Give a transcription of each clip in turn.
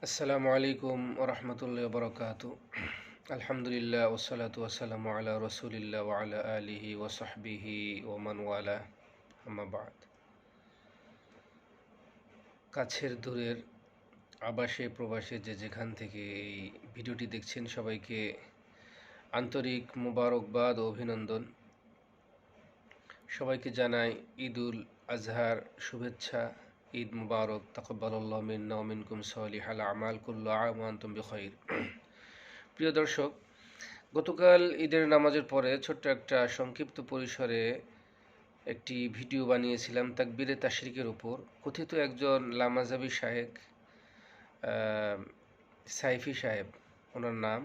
আসসালামু আলাইকুম ওরহমতুল্লাহ বরকাত। আলহামদুলিল্লাহ ওসালাতু ওয়াসালামু আলা রসুলিল্লাহ ওয়া আলা আলিহি ওয়াসাহবিহি ওমান ওয়ালা, আম্মা বাদ। কাছের দূরের আবাসে প্রবাসে যে যেখান থেকে এই ভিডিওটি দেখছেন সবাইকে আন্তরিক মুবারকবাদ ও অভিনন্দন। সবাইকে জানাই ঈদুল আজহার শুভেচ্ছা। ঈদ মুবারক, তাকাব্বালাল্লাহু মিন্না ওয়া মিনকুম সালিহাল আমাল, কুল্লু আম ওয়া আনতুম বিখাইর। প্রিয় দর্শক, গতকাল ঈদের নামাজের পরে ছোট্ট একটা সংক্ষিপ্ত পরিসরে একটি ভিডিও বানিয়েছিলাম তাকবীরে তাশরিকের উপর। কথিত একজন লামাজাবি শায়েখ, সাইফি সাহেব ওনার নাম,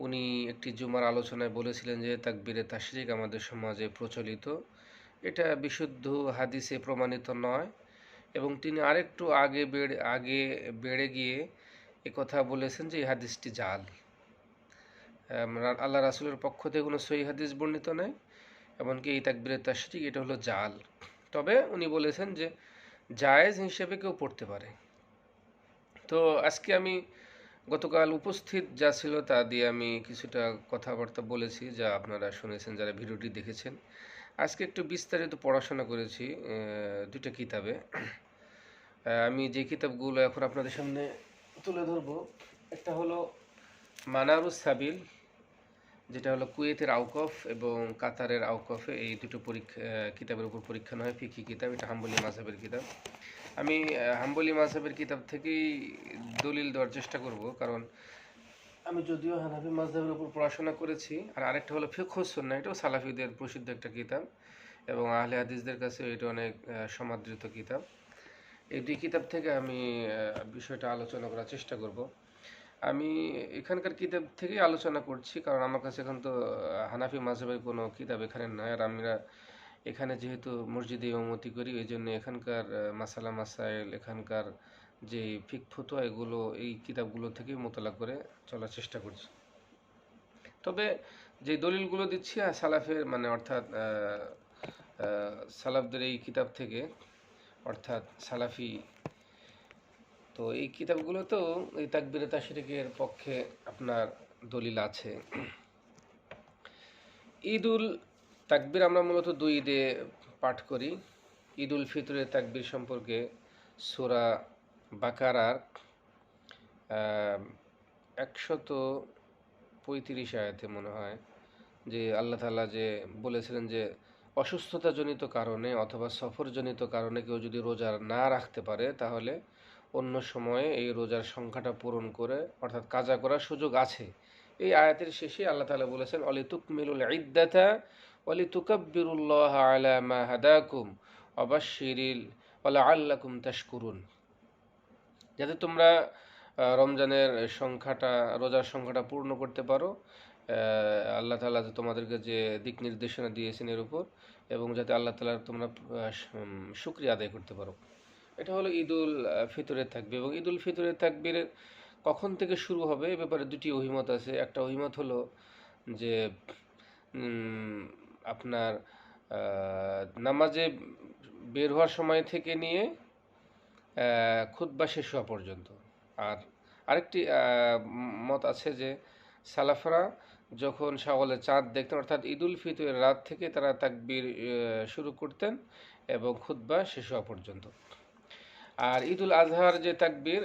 উনি একটি জুমার আলোচনায় বলেছিলেন যে তাকবীরে তাশরিক আমাদের সমাজে প্রচলিত, এটা বিশুদ্ধ হাদিসে প্রমাণিত নয়। এবং তিনি আরেকটু আগে বেড়ে গিয়ে কথা বলেছেন যে এই হাদিসটি জাল। আল্লাহ রাসূলের পক্ষ থেকে কোনো সহিহ হাদিস বর্ণিত নেই, এমনকি এই তাকবীরে তাশরিক এটা হলো জাল। তবে উনি বলেছেন যে জায়েজ হিসেবে কেউ পড়তে পারে। তো আজকে আমি গতকাল উপস্থিত যা ছিল তা দিয়ে আমি কিছুটা কথাবার্তা বলেছি, যা আপনারা শুনেছেন যারা ভিডিওটি দেখেছেন। আজকে একটু বিস্তারিত পড়াশোনা করেছি দুটো কিতাবে। আমি যে কিতাবগুলো এখন আপনাদের সামনে তুলে ধরবো, একটা হলো মানারুস সাবিল, যেটা হলো কুয়েতের আউকফ এবং কাতারের আউকফে এই দুটো কিতাবের উপর পরীক্ষা হয়, ফিকি কিতাব। এটা হাম্বলি মাযহাবের কিতাব। আমি হাম্বলি মাযহাবের কিতাব থেকেই দলিল দেওয়ার চেষ্টা করব, কারণ আমি যদিও হানাফি মাযহাবের উপর পড়াশোনা করেছি। আর আরেকটা হলো ফিকহুস সুন্নাহ, এটাও সালাফিদের প্রসিদ্ধ একটা কিতাব এবং আহলে হাদিসদের কাছে এটা অনেক সমাদৃত কিতাব। এই দুই কিতাব থেকে আমি বিষয়টা আলোচনা করার চেষ্টা করব। আমি এখানকার কিতাব থেকেই আলোচনা করছি, কারণ আমার কাছে এখন তো হানাফি মাযহাবের কোনো কিতাব এখানে নয়। আর আমরা এখানে যেহেতু মসজিদে ইমামতি করি, এই জন্য এখানকার মাসালা মাসাইল, এখানকার যে ফতোয়া, এগুলো এই কিতাবগুলো থেকেই মোতালা করে চলার চেষ্টা করছি। তবে যে দলিলগুলো দিচ্ছি সালাফের অর্থাৎ সালাফদের এই কিতাব থেকে, অর্থাৎ সালাফি, তো এই কিতাবগুলোতেও এই তাকবীরে তাশরিকের পক্ষে আপনার দলিল আছে। ঈদুল তাকবীর আমরা মূলত দুই ঈদে পাঠ করি। ঈদ উল ফিতরের তাকবীর সম্পর্কে সূরা বাকারার 135 আয়াতে মনে হয় যে আল্লাহ তাআলা যে বলেছিলেন যে অসুস্থতাজনিত কারণে অথবা সফরজনিত কারণে কেউ যদি রোজা না রাখতে পারে, তাহলে অন্য সময়ে এই রোজার সংখ্যাটা পূরণ করে অর্থাৎ কাজা করার সুযোগ আছে। এই আয়াতের শেষে আল্লাহ তাআলা বলেছেন অলিতুকমিলুল ইদ্দাতা ওয়ালিতুকাব্বিরুল্লাহ আলা মা হাদাকুম ওয়াবাশশিরিল ওয়ালাআল্লাকুম তাশকুরুন, যাতে তোমরা রমজানের সংখ্যাটা, রোজার সংখ্যাটা পূর্ণ করতে পারো। আল্লাহ তাআলা যে তোমাদেরকে যে দিক নির্দেশনা দিয়েছেন এর উপর, এবং যাতে আল্লাহ তাআলার তোমরা শুকরিয়া আদায় করতে পারো। এটা হলো ঈদুল ফিতরের তাকবীর। এবং ঈদুল ফিতরের তাকবীরের কখন থেকে শুরু হবে এ ব্যাপারে দুটি অভিমত আছে। একটা অভিমত হলো যে আপনার নামাজে বের হওয়ার সময় থেকে নিয়ে খুতবা শেষ হওয়া পর্যন্ত। আর আরেকটি মত আছে যে সালাফরা যখন শাওয়ালের চাঁদ দেখতেন, অর্থাৎ ঈদুল ফিতরের রাত থেকে তারা তাকবীর শুরু করতেন এবং খুতবা শেষ হওয়া পর্যন্ত। আর ঈদুল আজহার যে তাকবীর,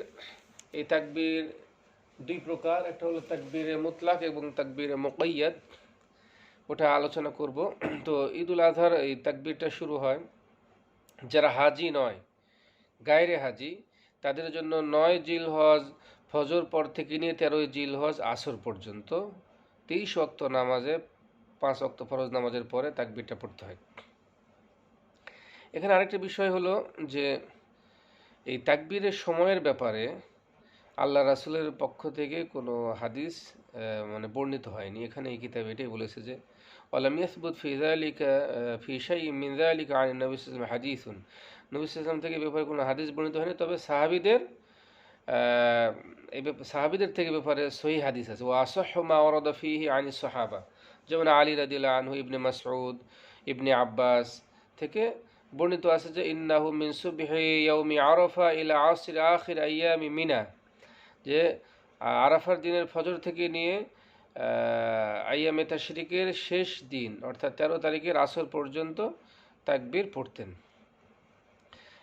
এই তাকবীর দুই প্রকার, একটা হলো তাকবীরে মুতলাক এবং তাকবীরে মুকাইয়াদ, ওটা আলোচনা করব। তো ঈদুল আজহার এই তাকবীরটা শুরু হয় যারা হাজি নয়, গায়রে হাজি, তাদের জন্য 9 জিলহজ ফজর পর থেকে নিয়ে 13 জিলহজ আসর পর্যন্ত 23 ওয়াক্ত নামাজে 5 ওয়াক্ত ফরজ নামাজের পরে তাকবীরটা পড়তে হয়। এখানে আরেকটা বিষয় হলো যে এই তাকবীরের সময়ের ব্যাপারে আল্লাহ রাসূলের পক্ষ থেকে কোনো হাদিস বর্ণিত হয়নি। এখানে এই কিতাবে এটাই বলেছে যে ওয়ালাম ইয়াসবুত ফি যালিকা ফি শাইইন মিন যালিকা আন নবী সাল্লাল্লাহু আলাইহি ওয়াসাল্লাম হাদিসুন, নবী সাল্লাল্লাহু আলাইহি ওয়াসাল্লাম থেকে ব্যাপারে কোনো হাদিস বর্ণিত হয়নি। তবে সাহাবীদের থেকে ব্যাপারে সহিহ হাদিস আছে। ওয়া আসাহহু মা ওয়ারাদা ফীহি আনিস সাহাবা, যেমন আলী রাদিয়াল্লাহু আনহু, ইবনে মাসউদ, ইবনে আব্বাস থেকে বর্ণিত আছে যে ইন্নাহু মিন সুবহি ইয়াউমি আরাফা ইলা আসরি আখির আইয়ামি মিনা, যে আরাফার দিনের ফজর থেকে নিয়ে আইয়ামে তাশরিকের শেষ দিন অর্থাৎ 13 তারিখের আসর পর্যন্ত তাকবীর পড়তেন।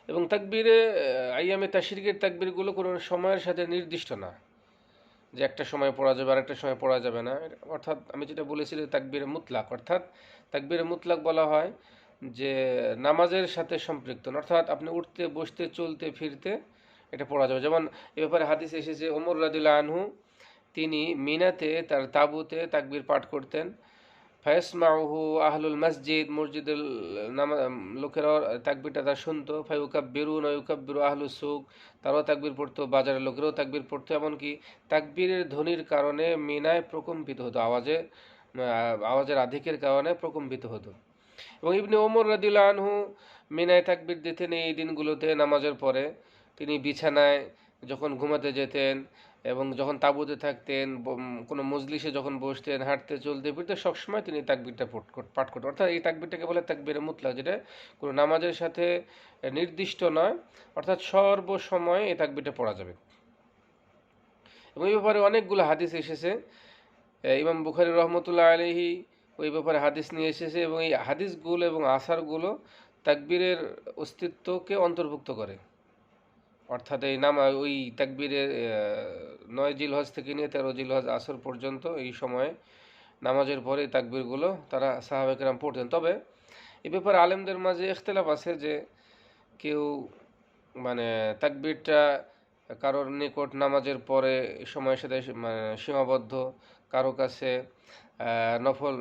এবং তাকবীরে আইয়ামে তাশরিকের তাকবীরগুলো কোনো সময়ের সাথে নির্দিষ্ট না, যে একটা সময় পড়া যাবে আর একটা সময় পড়া যাবে না। অর্থাৎ আমি যেটা বলেছি তাকবীরে মুতলাক, অর্থাৎ তাকবীরে মুতলাক বলা হয় যে নামাজের সাথে সম্পৃক্ত, অর্থাৎ আপনি উঠতে বসতে চলতে ফিরতে এটা পড়া যাবে। যেমন এ ব্যাপারে হাদিস এসেছে, ওমর রাদিয়াল্লাহু আনহু তিনি মিনাতে তার তাঁবুতে তাকবীর পাঠ করতেন। ফায়াসমাউহু আহলুল মসজিদ, মসজিদের লোকেরাও তাকবীরটা তারা শুনতো। ফায়ুকাব্বিরুন ওয়া ইউকাব্বিরু আহলুস সুক, তারাও তাকবীর পড়তো, বাজারের লোকেরাও তাকবীর পড়তো। এমনকি তাকবীরের ধ্বনির কারণে মিনায় প্রকম্পিত হতো, আওয়াজের আধিক্যের কারণে প্রকম্পিত হতো। এবং ইবনে ওমর রাদিয়াল্লাহু আনহু মিনায় তাকবীর দিতেন এই দিনগুলোতে নামাজের পরে। তিনি বিছানায় যখন ঘুমাতে যেতেন এবং যখন তাঁবুতে থাকতেন, কোনো মজলিসে যখন বসতেন, হাঁটতে চলতে ফিরতে সবসময় তিনি তাকবীরটা পাঠ করতেন। অর্থাৎ এই তাকবীরটাকে বলে তাকবীরে মুতলাক, যেটা কোনো নামাজের সাথে নির্দিষ্ট নয়, অর্থাৎ সর্বসময় এই তাকবীরটা পড়া যাবে। এবং এই ব্যাপারে অনেকগুলো হাদিস এসেছে। ইমাম বুখারী রহমতুল্লাহ আলাইহি ওই ব্যাপারে হাদিস নিয়ে এসেছে, এবং এই হাদিসগুলো এবং আসারগুলো তাকবীরের অস্তিত্বকে অন্তর্ভুক্ত করে। অর্থাৎ এই ওই তাকবীরের 9 জিলহজ থেকে নিয়ে 13 জিলহজ আসর পর্যন্ত এই সময়ে নামাজের পরে তাকবীরগুলো তারা সাহাবায়ে কেরাম পড়তেন। তবে এ ব্যাপারে আলেমদের মাঝে ইখতিলাফ আছে যে কেউ মানে তাকবীরটা কারোর নিকট নামাজের পরে সময়ের সাথে সীমাবদ্ধ, কারো কাছে নফল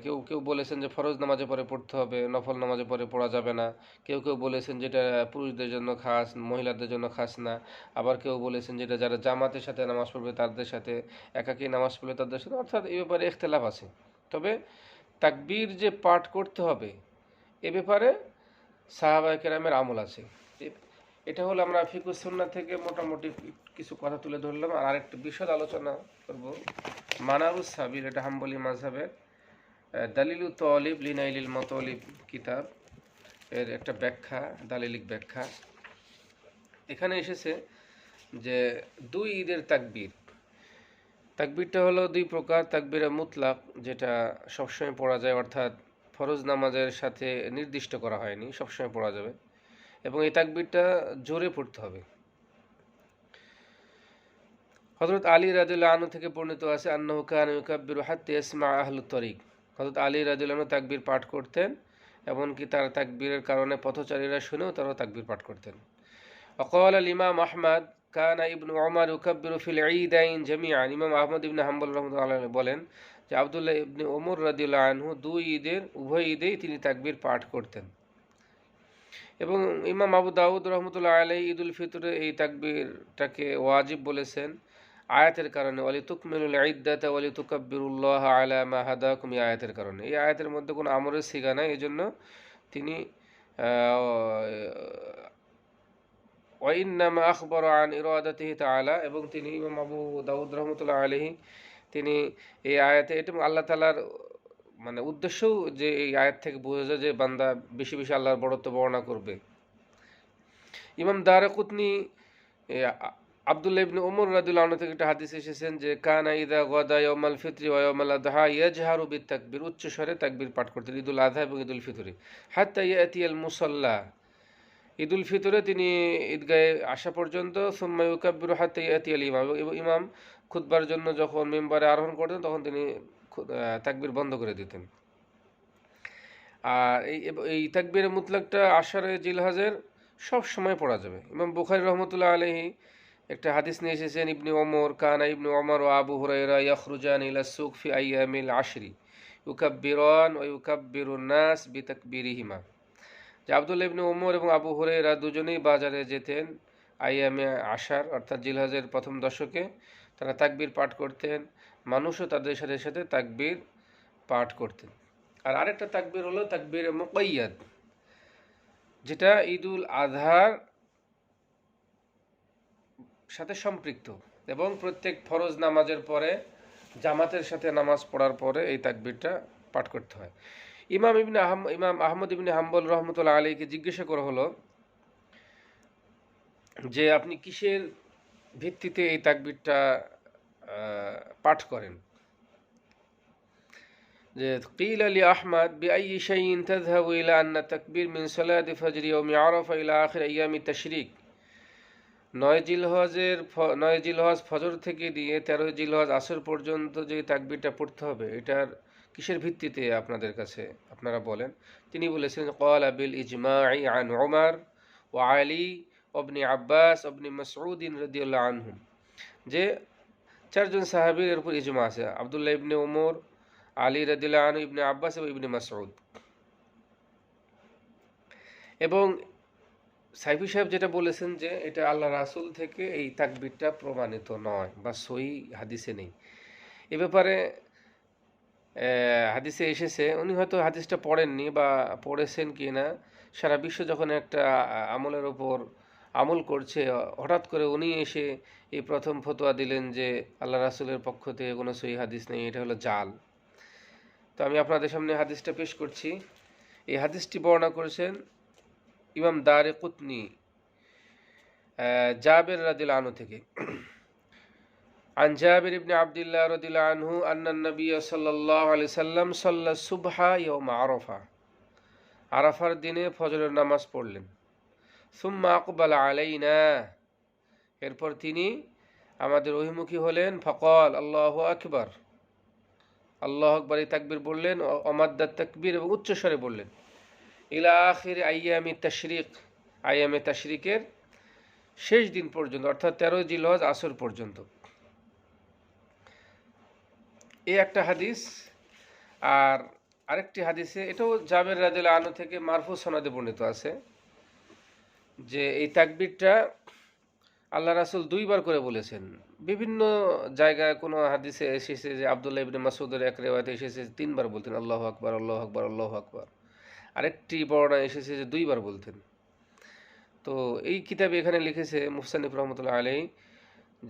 কেউ কেউ বলেছেন যে ফরজ নামাজে পরে পড়তে হবে, নফল নামাজে পরে পড়া যাবে না। কেউ কেউ বলেছেন যেটা পুরুষদের জন্য খাস, মহিলাদের জন্য খাস না। আবার কেউ বলেছেন যেটা যারা জামাতের সাথে নামাজ পড়বে তাদের সাথে, একাকী নামাজ পড়বে তাদের সাথে, অর্থাৎ এই ব্যাপারে ইখতিলাফ আছে। তবে তাকবীর যে পাঠ করতে হবে এ ব্যাপারে সাহাবায়ে কেরামের আমল আছে। এটা হলো আমরা ফিকহুস সুন্নাহ থেকে মোটামুটি কিছু কথা তুলে ধরলাম। আর আরেকটা বিশদ আলোচনা করব, মানারুস সাবিল, এটা হাম্বলি মাযহাবের দালিলুত তালিব লিনাইলিল মাতালিব কিতাব এর একটা ব্যাখ্যা, দালিলিক ব্যাখ্যা। এখানে এসেছে যে 2 ঈদের তাকবীরটা হলো 2 প্রকার। তাকবীরে মুতলাক, যেটা সবসময় পড়া যায়, অর্থাৎ ফরজ নামাজের সাথে নির্দিষ্ট করা হয়নি, সবসময় পড়া যাবে। এবং এই তাকবীরটা জোরে পড়তে হবে। হযরত আলী রাদিয়াল্লাহু আনহু থেকে বর্ণিত আছে, আন্নাহু কানা ইউকাব্বিরু হাত্তা ইয়াসমা আহলুত তরিক। হযরত আলী রাদিয়াল্লাহু আনহু তাকবীর পাঠ করতেন, এমনকি তার তাকবীরের কারণে পথচারীরা শুনেও তারাও তাকবীর পাঠ করতেন। ওয়াকাল আল ইমাম আহমদ কানা ইবনু উমর ইউকাব্বিরু ফিল ঈদাইন জামিআন। ইমাম আহমদ ইবনে হাম্বল রাহমাতুল্লাহি আলাইহি বলেন যে আব্দুল্লাহ ইবনে ওমর রাদিয়াল্লাহু আনহু উভয় ঈদেই তিনি তাকবীর পাঠ করতেন। এবং ইমাম আবু দাউদ রহমতুল্লাহ আলাইহি ঈদুল ফিতরে এই তাকবীরটাকে ওয়াজিব বলেছেন আয়াতের কারণে, ওয়ালিতুকমিলুল ইদ্দাতা ওয়ালিতুকাব্বিরুল্লাহ আলা মা হাদাকুম, এই আয়াতের কারণে। এই আয়াতের মধ্যে কোনো আমরের সিগা নাই, এজন্য তিনি ওয়াইন্নামা আখবরা আন ইরাদাতিহি তাআলা, এবং তিনি ইমাম আবু দাউদ রহমতুল্লাহ আলাইহি তিনি এই আয়াতে, এটা আল্লাহ তাআলার উদ্দেশ্যও যে এই আয়াত থেকে বোঝা যায় যে বান্দা বেশি বেশি আল্লাহর বড়ত্ব বর্ণনা করবে। ইমাম দারাকুতনি আব্দুল্লাহ ইবনে ওমর রাদিয়াল্লাহু আনহু থেকে একটা হাদিস এসেছেন যে কানা ইযা গাদা ইয়াউমাল ফিতরি ওয়া ইয়াউমাল আযহা ইয়াজহারু বিত-তাকবীর, উচ্চ স্বরে তাকবীর পাঠ করতেন ঈদুল আযহা এবং ঈদুল ফিতরে। হাত্তা ইয়াতিয়াল মুসাল্লা, ঈদুল ফিতরে তিনি ঈদগাহে আসা পর্যন্ত, সুম্মা ইউকাব্বিরু হাত্তা ইয়াতিয়াল ইমাম, এবং ইমাম খুতবার জন্য যখন মিম্বারে আরোহণ করতেন তখন তিনি তাকবীর বন্ধ করে দিতেন। আর এই তাকবীরে মুতলাকটা আশারে জিলহজের সব সময় পড়া যাবে। ইমাম বুখারী রহমতুল্লাহ আলাইহি একটা হাদিস নিয়ে এসেছেন, ইবনে ওমর কানা ইবনে ওমর ও আবু হুরায়রা ইয়াখরুজান ইলা সুক ফি আইয়ামিল আশরি ইউকাব্বিরান ওয়া ইউকাব্বিরুন নাস বিতাকবীরিহিমা। যে আব্দুল্লাহ ইবনে ওমর এবং আবু হুরায়রা দুজনেই বাজারে যেতেন আইয়ামে আশার অর্থাৎ জিলহজের প্রথম দশকে, তারা তাকবীর পাঠ করতেন, মানুষও তাদের সাথে সাথে তাকবীর পাঠ করতেন। আর আরেকটা তাকবীর হলো তাকবীরে মুকাইয়াদ, যেটা ঈদুল আযহার সাথে সম্পৃক্ত, এবং প্রত্যেক ফরজ নামাজের পরে জামাতের সাথে নামাজ পড়ার পরে এই তাকবীরটা পাঠ করতে হয়। ইমাম আহমদ ইবনে হাম্বল রহমতুল্লাহ আলাইহিকে জিজ্ঞাসা করা হলো যে আপনি কিসের ভিত্তিতে এই তাকবীরটা পাঠ করেন। যে قيل لأحمد بأي شيء تذهب إلى أن التكبير من صلاة فجر يوم عرفة إلى آخر أيام التشريق। 9 জিলহজ ফজর থেকে দিয়ে 13 জিলহজ আসর পর্যন্ত যে তাকবীরটা পড়তে হবে, এটার কিসের ভিত্তিতে আপনাদের কাছে আপনারা বলেন? তিনি বলেছেন ক্বালা বিল ইজমা'i আন উমর ওয়া আলী ইবনে আব্বাস ইবনে মাসউদ রাদিয়াল্লাহু আনহুম, যে চারজন সাহাবীর এর উপর ইজমা আছে, আব্দুল্লাহ ইবনে ওমর, আলী রাদিয়াল্লাহু আনহু, ইবনে আব্বাস এবং ইবনে মাসউদ। এবং সাইফি সাহেব যেটা বলেছেন যে এটা আল্লাহ রাসূল থেকে এই তাকবীরটা প্রমাণিত নয় বা সহিহ হাদিসে নেই। এ ব্যাপারে হাদিসে এসেছে, উনি হয়তো হাদিসটা পড়েননি বা পড়েছেন কি না, সারা বিশ্ব যখন একটা আমলের ওপর আমল করছে, হঠাৎ করে উনি এসে এই প্রথম ফতোয়া দিলেন যে আল্লাহ রাসূলের পক্ষ থেকে কোনো সহিহ হাদিস নেই, এটা হলো জাল। তো আমি আপনাদের সামনে হাদিসটা পেশ করছি। এই হাদিসটি বর্ণনা করেছেন ইমাম দারকুতনি জাবের রাদিয়াল্লাহু আনহু থেকে। عن جابر بن عبد الله رضي الله عنه أن النبي صلى الله عليه وسلم صلى الصبح يوم عرفة। আরাফার দিনে ফজরের নামাজ পড়লেন। ثم أقبل علينا, এরপর তিনি আমাদের অভিমুখী হলেন। فقال الله أكبر, আল্লাহু আকবার এই তাকবীর বললেন, অমাদ্দাত তাকবীর এবং উচ্চস্বরে বললেন। ইলা আখির আইয়ামি তাশরিক, আইয়ামে তাশরিকের শেষ দিন পর্যন্ত, অর্থাৎ 13 জিলহজ আসর পর্যন্ত। এই একটা হাদিস। আর আরেকটি হাদিসে, এটাও জাবের রাদিয়াল্লাহু আনহু থেকে মারফু সনদে বর্ণিত আছে যে এই তাকবীরটা আল্লাহ রাসূল 2 বার করে বলেছেন। বিভিন্ন জায়গায় কোনো হাদিসে এসেছে যে আব্দুল্লাহ ইবনে মাসউদের এক রিওয়ায়াতে এসেছে 3 বার বলতেন আল্লাহু আকবার, আল্লাহু আকবার, আল্লাহু আকবার। আরেকটি বর্ণনা এসেছে যে 2 বার বলতেন। তো এই কিতাবে এখানে লিখেছে মুফসানিফ রাহমাতুল্লাহ আলাইহি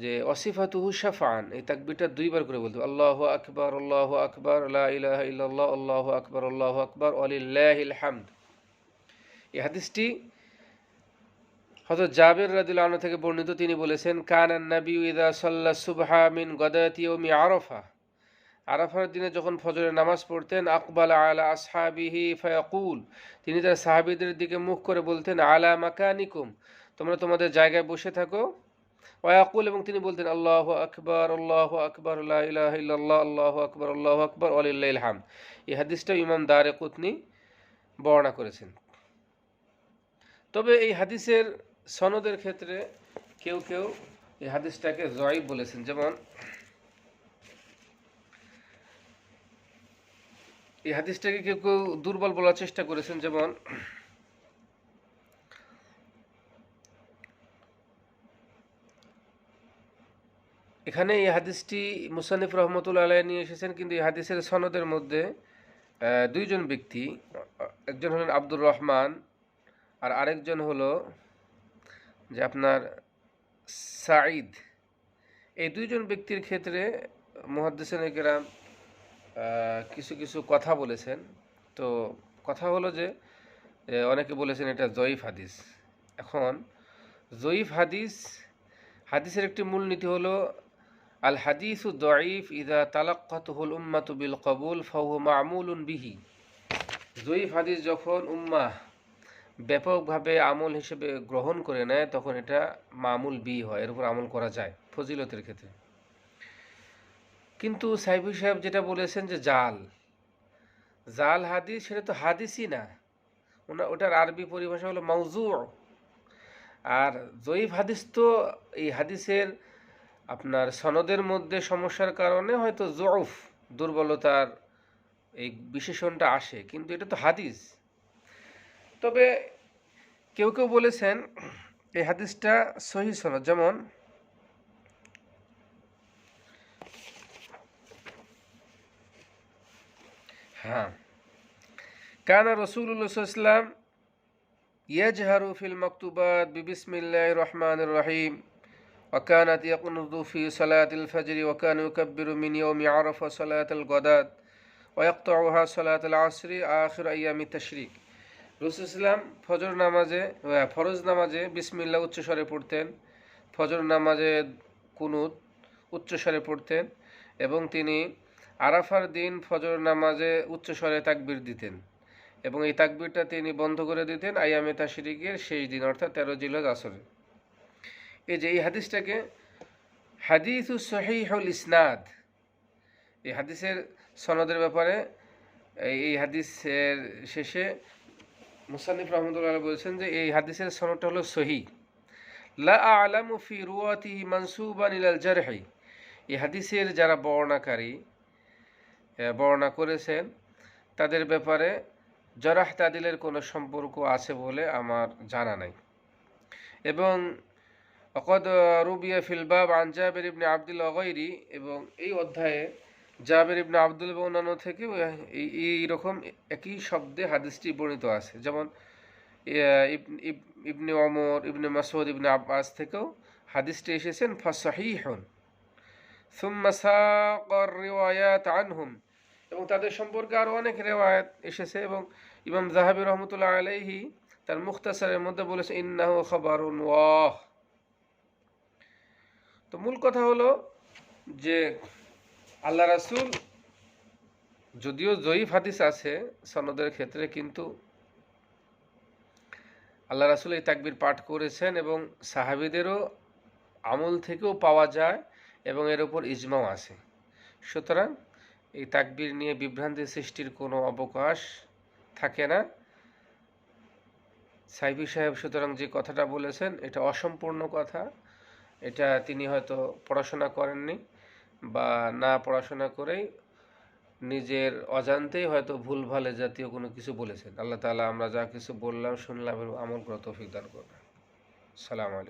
যে ওয়াসিফাতুহু শাফআন, এই তাকবীরটা 2 বার করে বলতে, আল্লাহু আকবার, আল্লাহু আকবার, লা ইলাহা ইল্লাল্লাহ, আল্লাহু আকবার, আল্লাহু আকবার, ওয়ালিল্লাহিল হামদ। এই হাদিসটি হযরত জাবের রাদিয়াল্লাহু আনহু থেকে বর্ণিত। তিনি বলেছেন কানান নবী ইযা সাল্লা সুবহা মিন গাদাতি ইয়াউমি আরাফা, আরাফার দিনে যখন ফজরের নামাজ পড়তেন, আকবালা আলা আসহাবিহি ফায়াকুল, তিনি তার সাহাবীদের দিকে মুখ করে বলতেন আলা মাকানিকুম, তোমরা তোমাদের জায়গায় বসে থাকো। ওয়াকুল, এবং তিনি বলতেন আল্লাহু আকবার, আল্লাহু আকবার, লা ইলাহা ইল্লাল্লাহ, আল্লাহু আকবার, আল্লাহু আকবার, ওয়ালিল্লাহিল হামদ। এই হাদিসটা ইমাম দারকুতনি বর্ণনা করেছেন। তবে এই হাদিসের সনদের ক্ষেত্রে কেউ কেউ এই হাদিসটাকে যঈফ বলেছেন। যেমন এই হাদিসটাকে কেউ কেউ দুর্বল বলার চেষ্টা করেছেন। যেমন এখানে এই হাদিসটি মুসান্নিফ রহমতুল্লাহ আলাইহি নিয়ে এসেছেন, কিন্তু এই হাদিসের সনদের মধ্যে 2 জন ব্যক্তি, একজন হলেন আব্দুর রহমান আর আরেকজন হলো যে আপনার সাঈদ। এই 2 জন ব্যক্তির ক্ষেত্রে মুহাদ্দিসিনে কেরাম কিছু কিছু কথা বলেছেন। তো কথা হলো যে অনেকে বলেছেন এটা যঈফ হাদিস। এখন যঈফ হাদিসের একটি মূলনীতি হলো আল হাদিসু যঈফ ইযা তালাক্কাতুহুল উম্মাতু বিল কবুল ফাহুয়া মা'মুলুন বিহি। যঈফ হাদিস যখন উম্মাহ ব্যাপকভাবে আমল হিসেবে গ্রহণ করে নেয়, তখন এটা মামুল বি হয়, এর উপর আমল করা যায় ফজিলতের ক্ষেত্রে। কিন্তু সাইফি সাহেব যেটা বলেছেন যে জাল হাদিস, সেটা তো হাদিসই না, ওটার আরবি পরিভাষা হলো মাউজু'। আর যঈফ হাদিস তো এই হাদিসের আপনার সনদের মধ্যে সমস্যার কারণে হয়তো যউফ, দুর্বলতার এই বিশেষণটা আসে, কিন্তু এটা তো হাদিস। তবে কেউ কেউ বলেছেন এই হাদিসটা সহিহ সনদ। যেমন কানা রাসূলুল্লাহ সাল্লাল্লাহু আলাইহি ওয়াসাল্লাম ইয়াজহারু ফিল মাকতুবাত বিবিসমিল্লাহির রহমানির রহিম ওয়া কানাত ইয়াকুনুতু ফি সালাতিল ফজর ওয়া কানা ইউকাব্বিরু মিন ইয়াউমি আরাফা সালাতাল গাদাত ওয়া ইয়াকতাউহা সালাতাল আসরি আখির আইয়ামি তাশরিক। রাসূল সাল্লাল্লাহু আলাইহি ওয়াসাল্লাম ফরজ নামাজে বিসমিল্লাহ উচ্চস্বরে পড়তেন, ফজর নামাজে কুনুত উচ্চস্বরে পড়তেন এবং তিনি আরাফার দিন ফজর নামাজে উচ্চস্বরে তাকবীর দিতেন এবং এই তাকবীরটা তিনি বন্ধ করে দিতেন আইয়ামে তাশরিকের শেষ দিন অর্থাৎ 13 জিলহজ আসরে। এই যে এই হাদিসটাকে হাদিসুস সহিহুল ইসনাদ, এই হাদিসের সনদের ব্যাপারে এই হাদিসের শেষে মুসান্নিফ রহমতুল্লাহ বলছেন যে এই হাদিসের সনদটা হলো সহি। লা আ'লামু ফি রুয়াতিহি মানসুবান ইলাল জারহি, এই হাদিসের যারা বর্ণনা করেছেন তাদের ব্যাপারে জারাহ তাদিলের কোনো সম্পর্ক আছে বলে আমার জানা নাই। এবং ওয়াকাদ রুবিয়া ফিল বাব আন জাবির ইবনে আব্দুল্লাহ গায়রি, এবং এই অধ্যায়ে জাবির ইবনে আব্দুল এবং অন্যান্য থেকে এইরকম একই শব্দে হাদিসটি বর্ণিত আছে। যেমন ইবনে ওমর, ইবনে মাসউদ, ইবনে আব্বাস থেকেও হাদিসটি এসেছেন ফাসহিহুন সুম্মা সাকার রিওয়ায়াত আনহুম, এবং তাদের সম্পর্কে আরও অনেক রিওয়ায়াত এসেছে। এবং ইমাম যাহাবী রহমতুল্লাহ আলাইহি তার মুখতাসারের মধ্যে বলেছে ইন্নাহু খাবারুন ওয়াহ। তো মূল কথা হলো যে আল্লাহ রাসূল, যদিও জয়ীফ হাদিস আছে সনদের ক্ষেত্রে, কিন্তু আল্লাহ রাসূল এই তাকবীর পাঠ করেছেন এবং সাহাবীদেরও আমল থেকেও পাওয়া যায় এবং এর উপর ইজমাও আছে। সুতরাং এই তাকবীর নিয়ে বিভ্রান্তি সৃষ্টির কোনো অবকাশ থাকে না। সাইফি সাহেব সুতরাং যে কথাটা বলেছেন এটা অসম্পূর্ণ কথা, এটা তিনি হয়তো পড়াশোনা করেননি বা না পড়াশোনা করেই নিজের অজান্তেই হয়তো ভুলভাল জাতীয় কোনো কিছু বলেছেন। আল্লাহ তাআলা আমরা যা কিছু বললাম শুনলাম এবং আমল করার তৌফিক দান করবেন। আসসালামু আলাইকুম।